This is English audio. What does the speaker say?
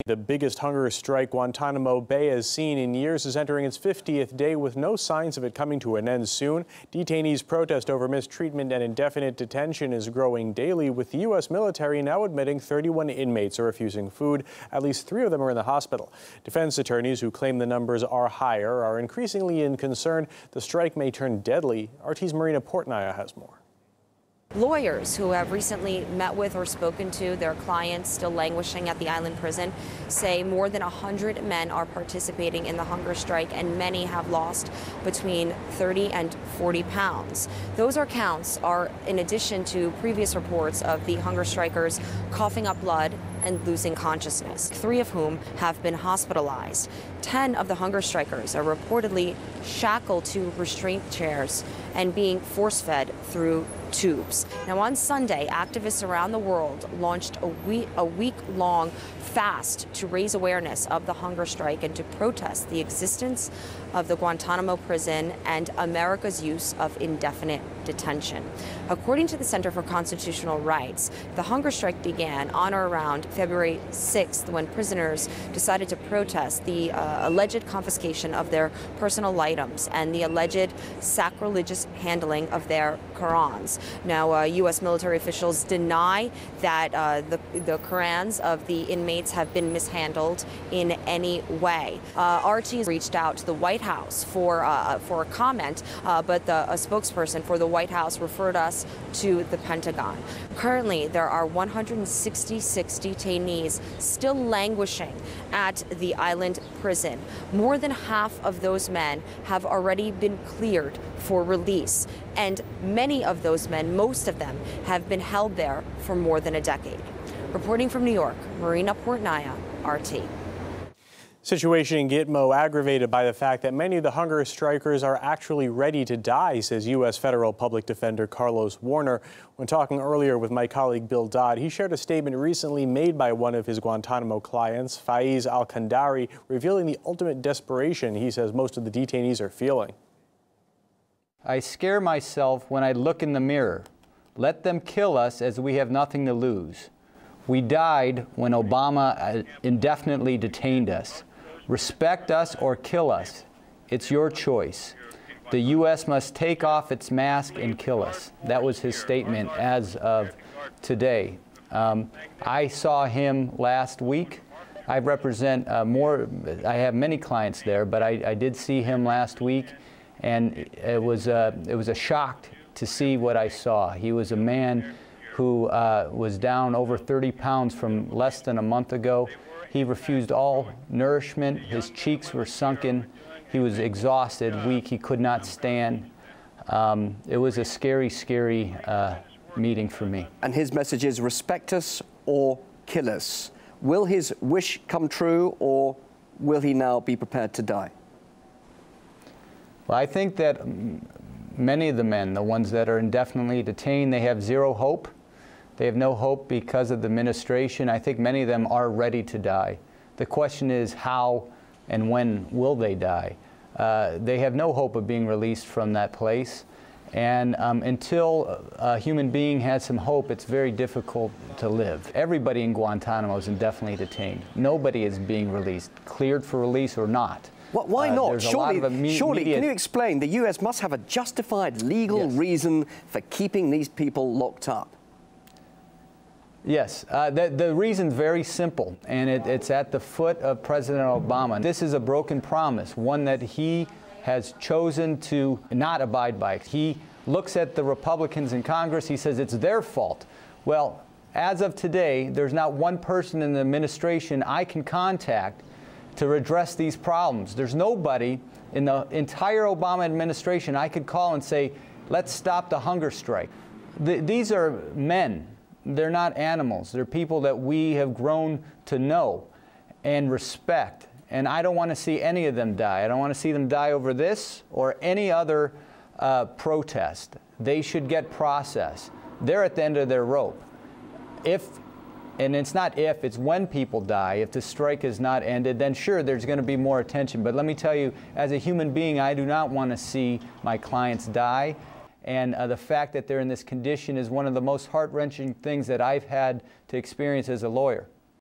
The biggest hunger strike Guantanamo Bay has seen in years is entering its 50th day with no signs of it coming to an end soon. Detainees' protest over mistreatment and indefinite detention is growing daily, with the U.S. military now admitting 31 inmates are refusing food. At least 3 of them are in the hospital. Defense attorneys, who claim the numbers are higher, are increasingly concerned the strike may turn deadly. RT's Marina Portnaya has more. Lawyers who have recently met with or spoken to their clients still languishing at the island prison say more than 100 men are participating in the hunger strike, and many have lost between 30 and 40 pounds. Those counts are in addition to previous reports of the hunger strikers coughing up blood and losing consciousness, 3 of whom have been hospitalized. 10 of the hunger strikers are reportedly shackled to restraint chairs and being force-fed through tubes. Now, on Sunday, activists around the world launched a week-long fast to raise awareness of the hunger strike and to protest the existence of the Guantanamo prison and America's use of indefinite detention. According to the Center for Constitutional Rights, the hunger strike began on or around February 6th when prisoners decided to protest the alleged confiscation of their personal items and the alleged sacrilegious handling of their Qurans. Now, U.S. military officials deny that the Qurans of the inmates have been mishandled in any way. RT reached out to the White House for a comment, but a spokesperson for the White House referred us to the Pentagon. Currently, there are 166 detainees still languishing at the island prison. More than half of those men have already been cleared for release, and many of those men, most of them, have been held there for more than a decade. Reporting from New York, Marina Portnaya, RT. Situation in Gitmo aggravated by the fact that many of the hunger strikers are actually ready to die, says U.S. federal public defender Carlos Warner. When talking earlier with my colleague Bill Dodd, he shared a statement recently made by one of his Guantanamo clients, Faiz Al-Kandari, revealing the ultimate desperation he says most of the detainees are feeling. I scare myself when I look in the mirror. Let them kill us, as we have nothing to lose. We died when Obama indefinitely detained us. Respect us or kill us. It's your choice. The U.S. must take off its mask and kill us. That was his statement as of today. I saw him last week. I represent I have many clients there, but I did see him last week, and it was a shock to see what I saw. He was a man who was down over 30 pounds from less than a month ago. He refused all nourishment. His cheeks were sunken. He was exhausted, weak. He could not stand. It was a scary, scary meeting for me. And his message is respect us or kill us. Will his wish come true, or will he now be prepared to die? Well, I think that many of the men, the ones that are indefinitely detained, they have zero hope. They have no hope because of the administration. I think many of them are ready to die. The question is how and when will they die? They have no hope of being released from that place. And until a human being has some hope, it's very difficult to live. Everybody in Guantanamo is indefinitely detained. Nobody is being released, cleared for release or not. Well, why not? Surely, can you explain? The U.S. must have a justified legal reason for keeping these people locked up. Yes, the reason's very simple, and it's at the foot of President Obama. This is a broken promise, one that he has chosen to not abide by. He looks at the Republicans in Congress, he says it's their fault. Well, as of today, there's not one person in the administration I can contact to address these problems. There's nobody in the entire Obama administration I could call and say, let's stop the hunger strike. These are men. They're not animals. They're people that we have grown to know and respect. And I don't want to see any of them die. I don't want to see them die over this or any other protest. They should get process. They're at the end of their rope. And it's not if, it's when people die. If the strike is not ended, then sure, there's going to be more attention. But let me tell you, as a human being, I do not want to see my clients die. And the fact that they're in this condition is one of the most heart-wrenching things that I've had to experience as a lawyer.